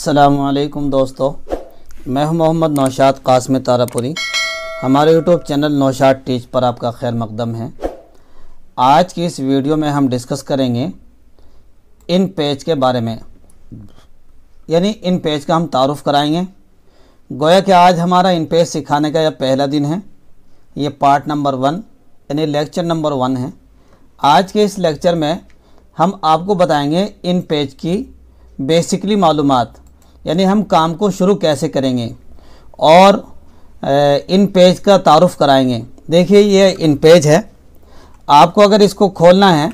अस्सलामुअलैकुम दोस्तों, मैं हूं मोहम्मद नौशाद कासम तारापुरी। हमारे यूट्यूब चैनल नौशाद टीच पर आपका खैर मकदम है। आज की इस वीडियो में हम डिस्कस करेंगे इन पेज के बारे में, यानी इन पेज का हम तारुफ़ कराएंगे। गोया कि आज हमारा इन पेज सिखाने का यह पहला दिन है। ये पार्ट नंबर 1 यानी लेक्चर नंबर 1 है। आज के इस लेक्चर में हम आपको बताएंगे इन पेज की बेसिकली मालूमात, यानी हम काम को शुरू कैसे करेंगे और इन पेज का तारुफ़ कराएंगे। देखिए ये इन पेज है। आपको अगर इसको खोलना है,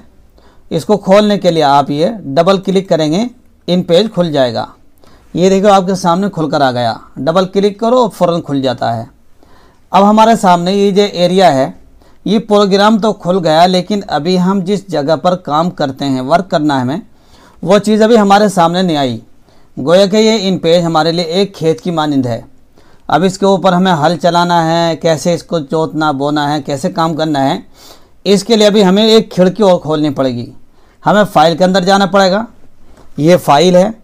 इसको खोलने के लिए आप ये डबल क्लिक करेंगे, इन पेज खुल जाएगा। ये देखो आपके सामने खुलकर आ गया। डबल क्लिक करो फ़ौरन खुल जाता है। अब हमारे सामने ये जो एरिया है, ये प्रोग्राम तो खुल गया, लेकिन अभी हम जिस जगह पर काम करते हैं, वर्क करना है हमें, वो चीज़ अभी हमारे सामने नहीं आई। गोया कि ये इन पेज हमारे लिए एक खेत की मानिंद है। अब इसके ऊपर हमें हल चलाना है, कैसे इसको जोतना बोना है, कैसे काम करना है, इसके लिए अभी हमें एक खिड़की और खोलनी पड़ेगी। हमें फ़ाइल के अंदर जाना पड़ेगा। ये फ़ाइल है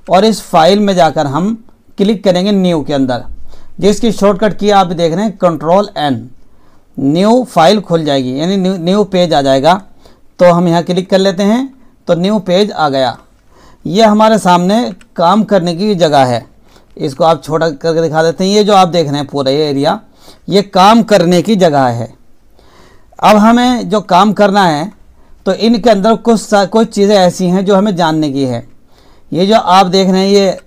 और इस फाइल में जाकर हम क्लिक करेंगे न्यू के अंदर, जिसकी शॉर्टकट की आप देख रहे हैं Ctrl+N। न्यू फाइल खुल जाएगी, यानी न्यू पेज आ जाएगा। तो हम यहाँ क्लिक कर लेते हैं तो न्यू पेज आ गया। ये हमारे सामने काम करने की जगह है। इसको आप छोटा करके दिखा देते हैं। ये जो आप देख रहे हैं पूरा ये एरिया, ये काम करने की जगह है। अब हमें जो काम करना है तो इनके अंदर कुछ चीज़ें ऐसी हैं जो हमें जानने की है। ये जो आप देख रहे हैं ये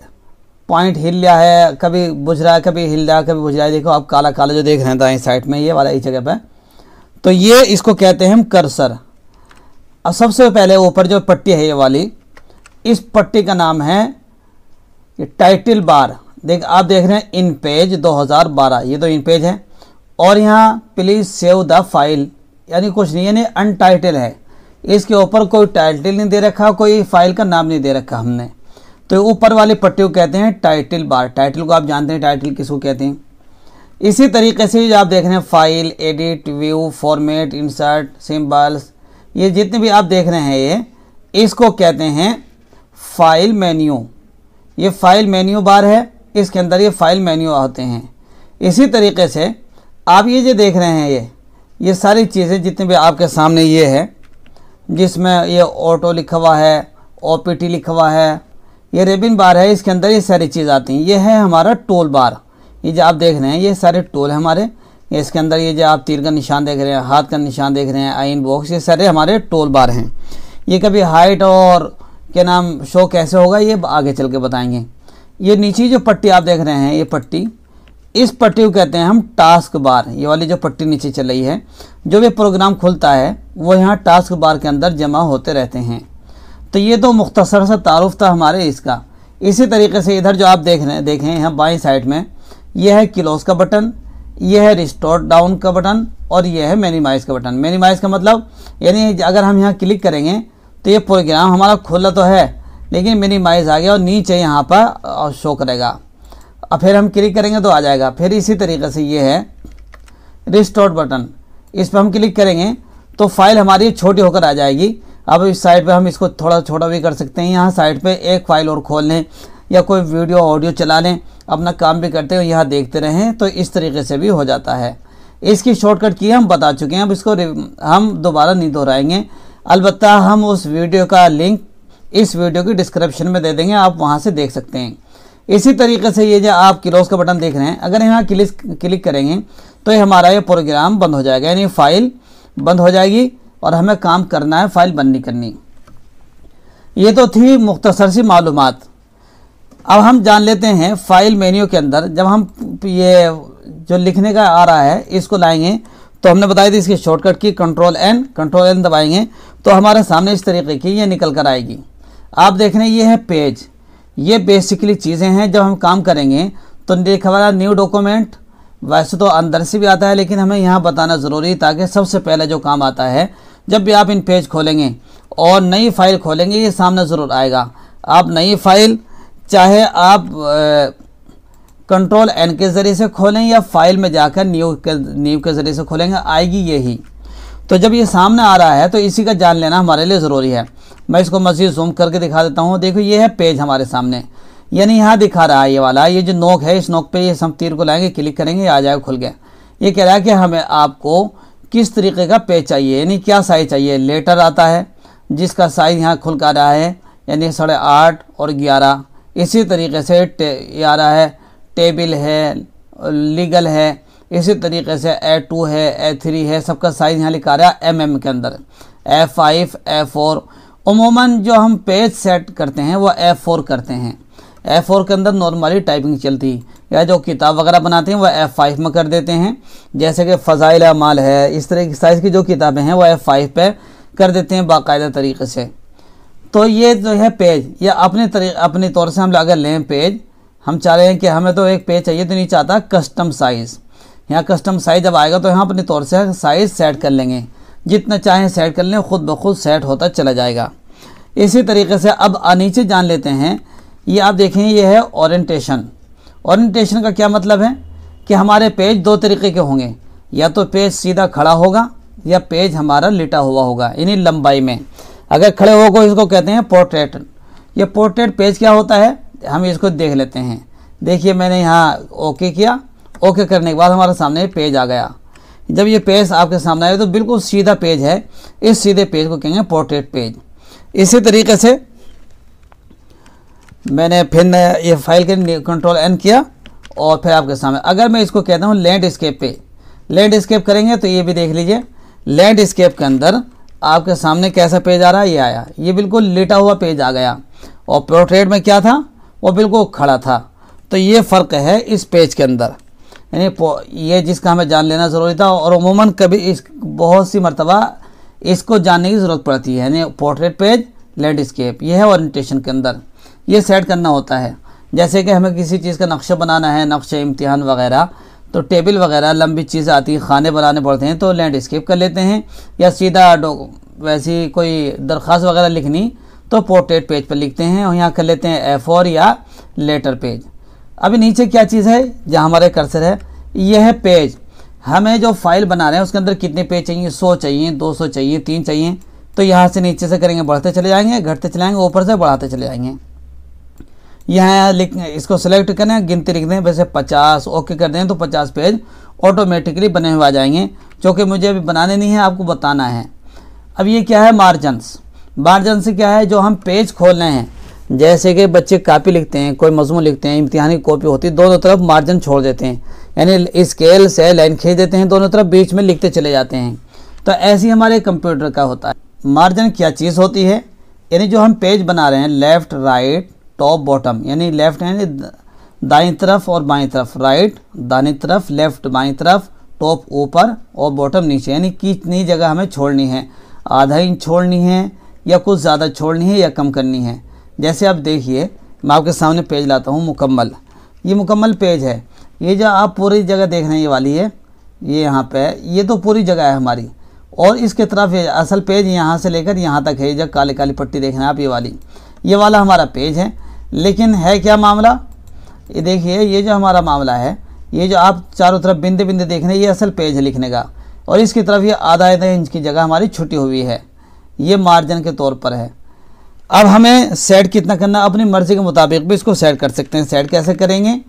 पॉइंट हिल रहा है, कभी बुझ रहा है, कभी हिल रहा है, कभी बुझ रहा है। देखो आप काला काला जो देख रहे हैं दाएं साइड में, ये वाला इस जगह पे, तो ये इसको कहते हैं हम कर्सर। अब सबसे पहले ऊपर जो पट्टी है ये वाली, इस पट्टी का नाम है ये टाइटल बार। आप देख रहे हैं इन पेज 2012, ये तो इन पेज है। और यहाँ प्लीज़ सेव द फाइल, यानी कुछ नहीं, यानी अनटाइटल है। इसके ऊपर कोई टाइटल नहीं दे रखा, कोई फाइल का नाम नहीं दे रखा हमने। तो ऊपर वाली पट्टी को कहते हैं टाइटल बार। टाइटल को आप जानते हैं टाइटल किसको कहते हैं। इसी तरीके से जो आप देख रहे हैं file, edit, view, format, insert, symbols, ये जितने भी आप देख रहे हैं ये, इसको कहते हैं फाइल मेन्यू। ये फाइल मेन्यू बार है, इसके अंदर ये फाइल मेन्यू आते हैं। इसी तरीके से आप ये जो देख रहे हैं ये सारी चीज़ें जितने भी आपके सामने ये है, जिसमें ये ऑटो लिखा हुआ है, OPT लिखा हुआ है, ये रिबन बार है, इसके अंदर ये सारी चीज़ आती हैं। ये है हमारा टूल बार। ये जो आप देख रहे हैं ये सारे टूल है हमारे। इसके अंदर ये जो आप तीर का निशान देख रहे हैं, हाथ का निशान देख रहे हैं, आइन बॉक्स, ये सारे हमारे टूल बार हैं। ये कभी हाइट और क्या नाम शो कैसे होगा ये आगे चल के बताएंगे। ये नीचे जो पट्टी आप देख रहे हैं, ये पट्टी, इस पट्टी को कहते हैं हम टास्क बार। ये वाली जो पट्टी नीचे चल रही है, जो भी प्रोग्राम खुलता है वो यहाँ टास्क बार के अंदर जमा होते रहते हैं। तो ये तो मुख्तसर सा तारुफ था हमारे इसका। इसी तरीके से इधर जो आप देख रहे हैं, देखें यहाँ बाईं साइड में, यह है क्लोज का बटन, यह है रिस्टोर डाउन का बटन, और यह है मिनिमाइज़ का बटन। मिनिमाइज़ का मतलब यानी अगर हम यहाँ क्लिक करेंगे तो ये प्रोग्राम हमारा खुला तो है, लेकिन मिनिमाइज़ आ गया और नीचे यहाँ पर शो करेगा। अब फिर हम क्लिक करेंगे तो आ जाएगा। फिर इसी तरीके से ये है रिस्टोर बटन, इस पर हम क्लिक करेंगे तो फाइल हमारी छोटी होकर आ जाएगी। अब इस साइड पे हम इसको थोड़ा छोटा भी कर सकते हैं। यहाँ साइड पे एक फ़ाइल और खोल लें या कोई वीडियो ऑडियो चला लें, अपना काम भी करते हुए यहाँ देखते रहें, तो इस तरीके से भी हो जाता है। इसकी शॉर्टकट की हम बता चुके हैं, अब इसको हम दोबारा नहीं दोहराएंगे। अलबत्ता हम उस वीडियो का लिंक इस वीडियो की डिस्क्रिप्शन में दे देंगे, आप वहाँ से देख सकते हैं। इसी तरीके से ये जो आप क्लोज का बटन देख रहे हैं, अगर यहाँ क्लिक करेंगे तो ये हमारा ये प्रोग्राम बंद हो जाएगा, यानी फाइल बंद हो जाएगी और हमें काम करना है, फाइल बंद नहीं करनी। ये तो थी मुख्तसर सी मालूमात। अब हम जान लेते हैं फाइल मेन्यू के अंदर जब हम ये जो लिखने का आ रहा है इसको लाएंगे, तो हमने बताई थी इसकी शॉर्टकट की Ctrl+N दबाएंगे तो हमारे सामने इस तरीके की ये निकल कर आएगी। आप देख रहे हैं ये है पेज। ये बेसिकली चीज़ें हैं जब हम काम करेंगे तो लिखा हुआ न्यू डॉक्यूमेंट, वैसे तो अंदर से भी आता है, लेकिन हमें यहाँ बताना ज़रूरी है ताकि सबसे पहले जो काम आता है जब भी आप इन पेज खोलेंगे और नई फाइल खोलेंगे ये सामने ज़रूर आएगा। आप नई फाइल चाहे आप Ctrl+N के ज़रिए से खोलें या फाइल में जाकर न्यू के ज़रिए से खोलेंगे, आएगी यही। तो जब ये सामने आ रहा है तो इसी का जान लेना हमारे लिए ज़रूरी है। मैं इसको मज़ीद जूम करके दिखा देता हूँ। देखो ये है पेज हमारे सामने। यानी यहाँ दिखा रहा है ये वाला, ये जो नोक है, इस नोक पे ये हम तीर को लाएंगे, क्लिक करेंगे, आ जाएगा, खुल गया। ये कह रहा है कि हमें आपको किस तरीके का पेज चाहिए, यानी क्या साइज चाहिए। लेटर आता है जिसका साइज यहाँ खुल कर रहा है, यानी 8.5 और 11। इसी तरीके से ये आ रहा है, टेबल है, लीगल है, इसी तरीके से A2 है, A3 है, सबका साइज यहाँ लिखा रहा है mm के अंदर, A5, A4। उमूमन जो हम पेज सेट करते हैं वो A4 करते हैं। A4 के अंदर नॉर्मली टाइपिंग चलती, या जो किताब वगैरह बनाते हैं वो F5 में कर देते हैं, जैसे कि फ़ज़ाइल अमाल है, इस तरह की साइज़ की जो किताबें हैं वो F5 पे कर देते हैं बाकायदा तरीके से। तो ये जो है पेज, या अपने तौर से हम अगर लें पेज, हम चाह रहे हैं कि हमें तो एक पेज चाहिए, तो नीचे आता है कस्टम साइज़। यहाँ कस्टम साइज़ जब आएगा तो यहाँ अपने तौर से साइज़ सेट कर लेंगे, जितना चाहें सेट कर लें, खुद ब खुद सेट होता चला जाएगा। इसी तरीके से अब नीचे जान लेते हैं, ये आप देखें, ये है ओरिएंटेशन। ओरिएंटेशन का क्या मतलब है कि हमारे पेज दो तरीके के होंगे, या तो पेज सीधा खड़ा होगा या पेज हमारा लिटा हुआ होगा, यानी लंबाई में। अगर खड़े होगा इसको कहते हैं पोर्ट्रेट। ये पोर्ट्रेट पेज क्या होता है, हम इसको देख लेते हैं। देखिए मैंने यहाँ ओके किया, ओके करने के बाद हमारे सामने पेज आ गया। जब ये पेज आपके सामने आए तो बिल्कुल सीधा पेज है, इस सीधे पेज को कहेंगे पोर्ट्रेट पेज। इसी तरीके से मैंने फिर ये फाइल के कंट्रोल N किया और फिर आपके सामने, अगर मैं इसको कहता हूँ लैंडस्केप पे, लैंडस्केप करेंगे तो ये भी देख लीजिए, लैंडस्केप के अंदर आपके सामने कैसा पेज आ रहा है, ये आया, ये बिल्कुल लेटा हुआ पेज आ गया। और पोर्ट्रेट में क्या था, वो बिल्कुल खड़ा था। तो ये फ़र्क है इस पेज के अंदर, यानी ये जिसका हमें जान लेना ज़रूरी था। और उमूमन कभी इस बहुत सी मरतबा इसको जानने की ज़रूरत पड़ती है, यानी पोर्ट्रेट पेज, लैंडस्केप, ये है ओरिएंटेशन के अंदर, ये सेट करना होता है। जैसे कि हमें किसी चीज़ का नक्शा बनाना है, नक्शे इम्तिहान वगैरह, तो टेबल वगैरह लंबी चीज़ें आती हैं, खाने बनाने पड़ते हैं, तो लैंडस्केप कर लेते हैं। या सीधा वैसी कोई दरख्वास्त वगैरह लिखनी तो पोर्ट्रेट पेज पर लिखते हैं, और यहाँ कर लेते हैं A4 या लेटर पेज। अभी नीचे क्या चीज़ है, जहाँ हमारे कर्सर है, यह है पेज। हमें जो फाइल बना रहे हैं उसके अंदर कितने पेज चाहिए, 100 चाहिए, 200 चाहिए, 3 चाहिए, तो यहाँ से नीचे से करेंगे, बढ़ते चले जाएंगे, घटते चले जाएंगे, ऊपर से बढ़ाते चले जाएंगे। यहाँ इसको सेलेक्ट करें, गिनती लिख दें, वैसे 50, ओके कर दें तो 50 पेज ऑटोमेटिकली बने हुए आ जाएंगे, क्योंकि मुझे अभी बनाने नहीं है, आपको बताना है। अब ये क्या है, मार्जिन्स। मार्जिन से क्या है, जो हम पेज खोल रहे हैं, जैसे कि बच्चे कापी लिखते हैं, कोई मजमून लिखते हैं, इम्तिहानी कॉपी होती है, दोनों तरफ मार्जिन छोड़ देते हैं, यानी स्केल से लाइन खींच देते हैं, दोनों तरफ बीच में लिखते चले जाते हैं। तो ऐसे ही हमारे कंप्यूटर का होता है। मार्जिन क्या चीज़ होती है, यानी जो हम पेज बना रहे हैं, लेफ़्ट, राइट, टॉप, बॉटम, यानी लेफ़्ट यानी दाईं तरफ और बाईं तरफ, राइट दाईं तरफ, लेफ़्ट बाईं तरफ, टॉप ऊपर और बॉटम नीचे, यानी कितनी जगह हमें छोड़नी है, आधा इंच छोड़नी है या कुछ ज़्यादा छोड़नी है या कम करनी है। जैसे आप देखिए, मैं आपके सामने पेज लाता हूँ मुकम्मल, ये मुकम्मल पेज है। ये जो आप पूरी जगह देख रहे हैं, ये वाली है, ये यहाँ पे, ये तो पूरी जगह है हमारी। और इसके तरफ असल पेज यहाँ से लेकर यहाँ तक है, जब काली काली पट्टी देख रहे हैं आप, ये वाली, ये वाला हमारा पेज है। लेकिन है क्या मामला, ये देखिए, ये जो हमारा मामला है, ये जो आप चारों तरफ बिंदे बिंदे देख रहे हैं, ये असल पेज है लिखने का, और इसकी तरफ ये आधा इंच की जगह हमारी छुटी हुई है, ये मार्जिन के तौर पर है। अब हमें सेट कितना करना, अपनी मर्ज़ी के मुताबिक भी इसको सेट कर सकते हैं। सेट कैसे करेंगे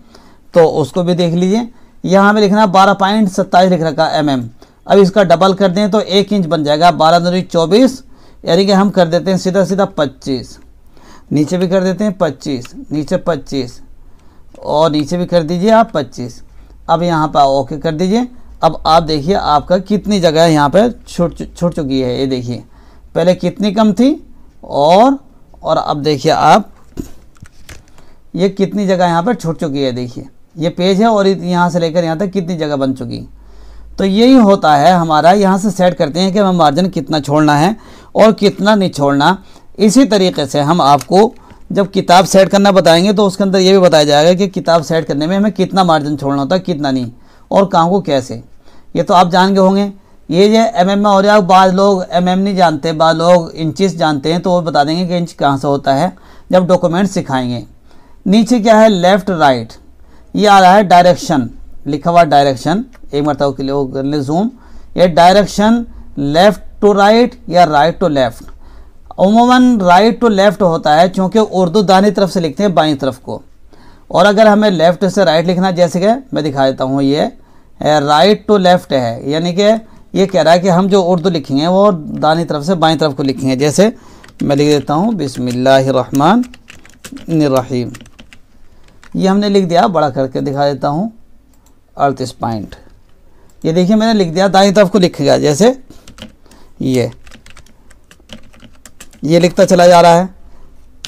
तो उसको भी देख लीजिए। यहाँ हमें लिखना 12.27 लिख रखा mm। अब इसका डबल कर दें तो 1 इंच बन जाएगा, 12×24, यानी कि हम कर देते हैं सीधा सीधा 25, नीचे भी कर देते हैं 25, नीचे 25, और नीचे भी कर दीजिए आप 25। अब यहाँ पर ओके कर दीजिए। अब आप देखिए आपका कितनी जगह यहाँ पर छूट चुकी है, ये देखिए पहले कितनी कम थी, और अब देखिए आप ये कितनी जगह यहाँ पर छूट चुकी है। देखिए ये पेज है और यहाँ से लेकर यहाँ तक कितनी जगह बन चुकी। तो यही होता है हमारा, यहाँ से सेट करते हैं कि हमें मार्जिन कितना छोड़ना है और कितना नहीं छोड़ना। इसी तरीके से हम आपको जब किताब सेट करना बताएंगे तो उसके अंदर ये भी बताया जाएगा कि किताब सेट करने में हमें कितना मार्जिन छोड़ना होता है, कितना नहीं, और कहाँ को कैसे। ये तो आप जान गए होंगे। ये जो mm में हो रहा है, बाद लोग mm नहीं जानते, बाद लोग इंचेस जानते हैं, तो वो बता देंगे कि इंच कहाँ से होता है जब डॉक्यूमेंट सिखाएंगे। नीचे क्या है, लेफ़्ट राइट, ये आ रहा है डायरेक्शन, लिखा हुआ डायरेक्शन, एक मरतबा के लिए कर ले जूम, ये डायरेक्शन लेफ़्ट टू राइट या राइट टू लेफ़्ट। उमूमन राइट टू लेफ़्ट होता है, चूँकि उर्दू दाहिनी तरफ से लिखते हैं बाईं तरफ को, और अगर हमें लेफ़्ट से राइट लिखना, जैसे कि मैं दिखा देता हूँ, ये राइट टू लेफ़्ट है, यानी कि ये कह रहा है कि हम जो उर्दू लिखेंगे वो दाहिनी तरफ से बाईं तरफ को लिखेंगे। जैसे मैं लिख देता हूँ बिस्मिल्लाहिर्रहमानिर्रहीम, ये हमने लिख दिया, बड़ा करके दिखा देता हूँ 38 पॉइंट। ये देखिए मैंने लिख दिया, दाईं तरफ को लिखेगा, जैसे ये लिखता चला जा रहा है।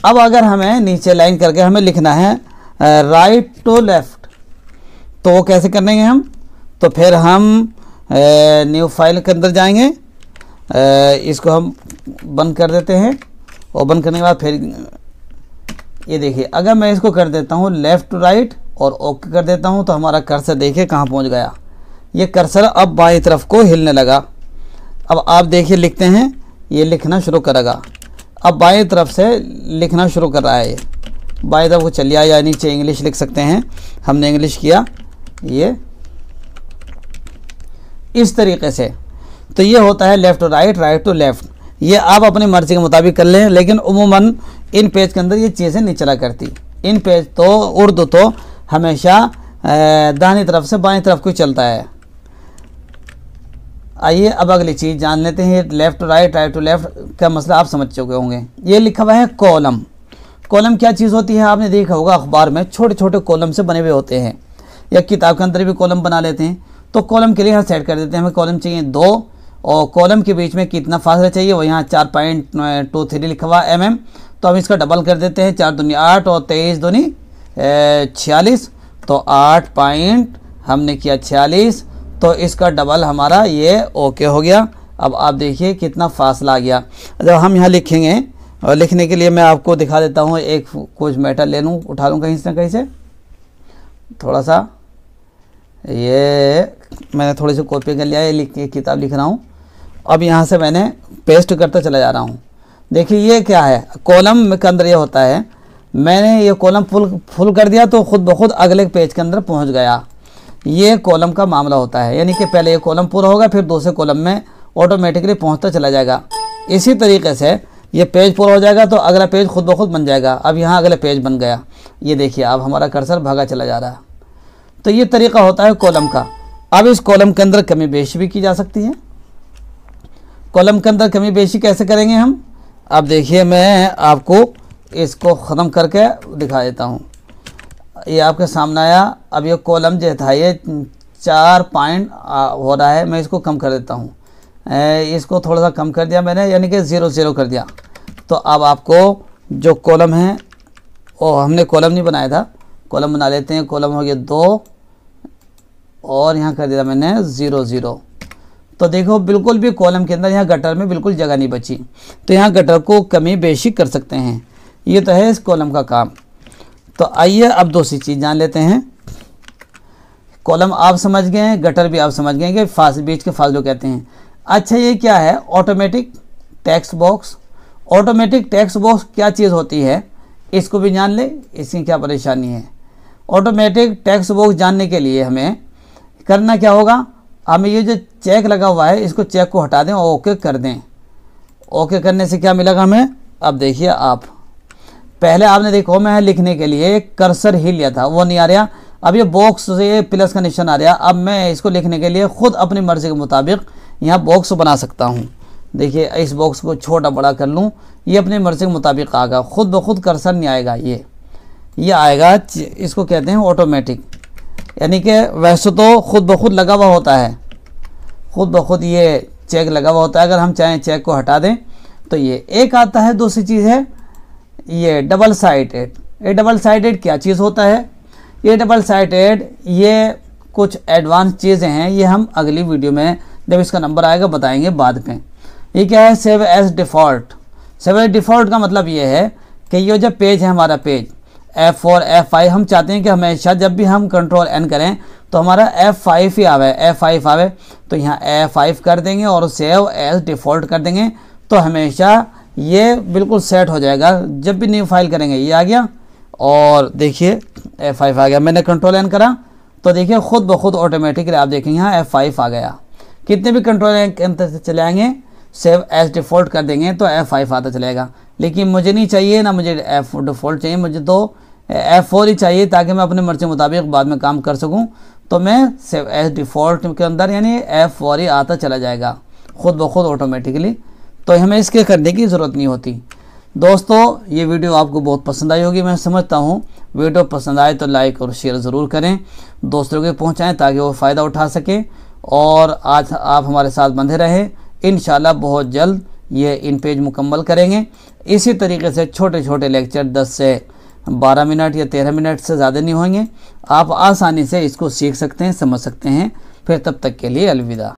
अब अगर हमें नीचे लाइन करके हमें लिखना है राइट टू लेफ़्ट, तो वो कैसे करेंगे हम? तो फिर हम न्यू फाइल के अंदर जाएंगे, इसको हम बंद कर देते हैं, और बंद करने के बाद फिर ये देखिए, अगर मैं इसको कर देता हूँ लेफ़्ट टू राइट और ओके कर देता हूँ, तो हमारा कर्सर देखिए कहाँ पहुँच गया। ये कर्सर अब बाईं तरफ को हिलने लगा। अब आप देखिए लिखते हैं, ये लिखना शुरू करेगा, अब बाईं तरफ से लिखना शुरू कर रहा है। ये बाईं तरफ को चलिए, या नीचे इंग्लिश लिख सकते हैं, हमने इंग्लिश किया, ये इस तरीके से। तो ये होता है left to right, right to left. ये आप अपनी मर्ज़ी के मुताबिक कर लें, लेकिन उमूमन इन पेज के अंदर ये चीज़ें नहीं चला करती। इन पेज तो उर्दू तो हमेशा दाहिनी तरफ से बाईं तरफ को चलता है। आइए अब अगली चीज़ जान लेते हैं। Left to right, right to left का मसला आप समझ चुके होंगे। ये लिखा हुआ है कॉलम। कॉलम क्या चीज़ होती है? आपने देखा होगा अखबार में छोटे छोटे कॉलम से बने हुए होते हैं, या किताब के अंदर भी कॉलम बना लेते हैं। तो कॉलम के लिए यहाँ सेट कर देते हैं, हमें कॉलम चाहिए 2, और कॉलम के बीच में कितना फासला चाहिए, वो यहाँ 4.23 लिखा हुआ mm। तो हम इसका डबल कर देते हैं, 4 दूनी 8 और 23 दूनी 46, तो 8 पॉइंट हमने किया 46, तो इसका डबल हमारा ये ओके हो गया। अब आप देखिए कितना फासला आ गया। जब हम यहाँ लिखेंगे, और लिखने के लिए मैं आपको दिखा देता हूँ, एक कुछ मैटर ले लूँ, उठा लूँ कहीं से कहीं से, थोड़ा सा, ये मैंने थोड़ी सी कॉपी कर लिया है, किताब लिख रहा हूँ। अब यहाँ से मैंने पेस्ट करता चला जा रहा हूँ। देखिए ये क्या है, कॉलम के अंदर ये होता है, मैंने ये कॉलम फुल कर दिया तो खुद ब खुद अगले पेज के अंदर पहुँच गया। ये कॉलम का मामला होता है, यानी कि पहले ये कॉलम पूरा होगा, फिर दूसरे कॉलम में ऑटोमेटिकली पहुँचता चला जाएगा। इसी तरीके से ये पेज पूरा हो जाएगा तो अगला पेज खुद ब खुद बन जाएगा। अब यहाँ अगला पेज बन गया, ये देखिए अब हमारा कर्सर भागा चला जा रहा है। तो ये तरीका होता है कॉलम का। अब इस कॉलम के अंदर कमी बेशी भी की जा सकती है। कॉलम के अंदर कमी बेशी कैसे करेंगे हम? अब देखिए मैं आपको इसको ख़त्म करके दिखा देता हूँ। ये आपके सामने आया। अब ये कॉलम जो था ये 4 पॉइंट हो रहा है, मैं इसको कम कर देता हूँ। इसको थोड़ा सा कम कर दिया मैंने, यानी कि 0 कर दिया। तो अब आपको जो कॉलम है, वो हमने कॉलम नहीं बनाया था, कॉलम बना लेते हैं। कॉलम हो गया 2 और यहाँ कर दिया मैंने 0। तो देखो बिल्कुल भी कॉलम के अंदर यहाँ गटर में बिल्कुल जगह नहीं बची, तो यहाँ गटर को कमी बेशी कर सकते हैं। ये तो है इस कॉलम का काम। तो आइए अब दूसरी चीज़ जान लेते हैं। कॉलम आप समझ गए हैं, गटर भी आप समझ गए कि बीच के फासलों कहते हैं। अच्छा ये क्या है? Automatic text box. Automatic text box क्या चीज़ होती है, इसको भी जान ले, इसकी क्या परेशानी है। ऑटोमेटिक टेक्स्ट बॉक्स जानने के लिए हमें करना क्या होगा, हमें ये जो चेक लगा हुआ है इसको चेक को हटा दें और ओके कर दें। ओके करने से क्या मिलेगा हमें? अब देखिए आप, पहले आपने देखो मैं लिखने के लिए एक कर्सर ही लिया था, वो नहीं आ रहा। अब ये बॉक्स से ये प्लस का निशान आ रहा। अब मैं इसको लिखने के लिए खुद अपनी मर्ज़ी के मुताबिक यहाँ बॉक्स बना सकता हूँ। देखिए इस बॉक्स को छोटा बड़ा कर लूँ, ये अपनी मर्ज़ी के मुताबिक आएगा, खुद ब खुद कर्सर नहीं आएगा। ये आएगा, इसको कहते हैं ऑटोमेटिक, यानी कि वैसे तो खुद ब खुद लगा हुआ होता है, खुद ब खुद ये चेक लगा हुआ होता है। अगर हम चाहें चेक को हटा दें तो ये एक आता है। दूसरी चीज़ है ये डबल साइडेड। ये डबल साइडेड क्या चीज़ होता है? ये डबल साइडेड ये कुछ एडवांस चीज़ें हैं, ये हम अगली वीडियो में जब इसका नंबर आएगा बताएंगे बाद में। ये क्या है? Save as default. Save as default का मतलब ये है कि ये जो पेज है हमारा पेज F4 F5, हम चाहते हैं कि हमेशा जब भी हम कंट्रोल N करें तो हमारा F5 ही आवे, F5 आवे। तो यहाँ F5 कर देंगे और सेव एज डिफ़ॉल्ट कर देंगे, तो हमेशा ये बिल्कुल सेट हो जाएगा। जब भी न्यू फाइल करेंगे ये आ गया, और देखिए F5 आ गया। मैंने कंट्रोल N करा तो देखिए खुद ब खुद ऑटोमेटिकली आप देखेंगे यहाँ F5 आ गया। कितने भी कंट्रोल N के अंदर से चले आएंगे सेव एज डिफ़ॉल्ट कर देंगे तो F5 आता चलेगा, लेकिन मुझे नहीं चाहिए ना, मुझे F डिफ़ॉल्ट चाहिए, मुझे तो F4 ही चाहिए ताकि मैं अपने मर्ज़ी मुताबिक बाद में काम कर सकूं। तो मैं सेव एज डिफ़ॉल्ट के अंदर यानी F4 ही आता चला जाएगा ख़ुद ब खुद ऑटोमेटिकली, तो हमें इसके करने की ज़रूरत नहीं होती। दोस्तों ये वीडियो आपको बहुत पसंद आई होगी, मैं समझता हूँ। वीडियो पसंद आए तो लाइक और शेयर ज़रूर करें, दोस्तों के पहुँचाएँ ताकि वो फ़ायदा उठा सकें। और आज आप हमारे साथ बंधे रहें, इंशाल्लाह बहुत जल्द ये इन पेज मुकम्मल करेंगे। इसी तरीके से छोटे छोटे लेक्चर 10 से 12 मिनट या 13 मिनट से ज़्यादा नहीं होंगे, आप आसानी से इसको सीख सकते हैं, समझ सकते हैं। फिर तब तक के लिए अलविदा।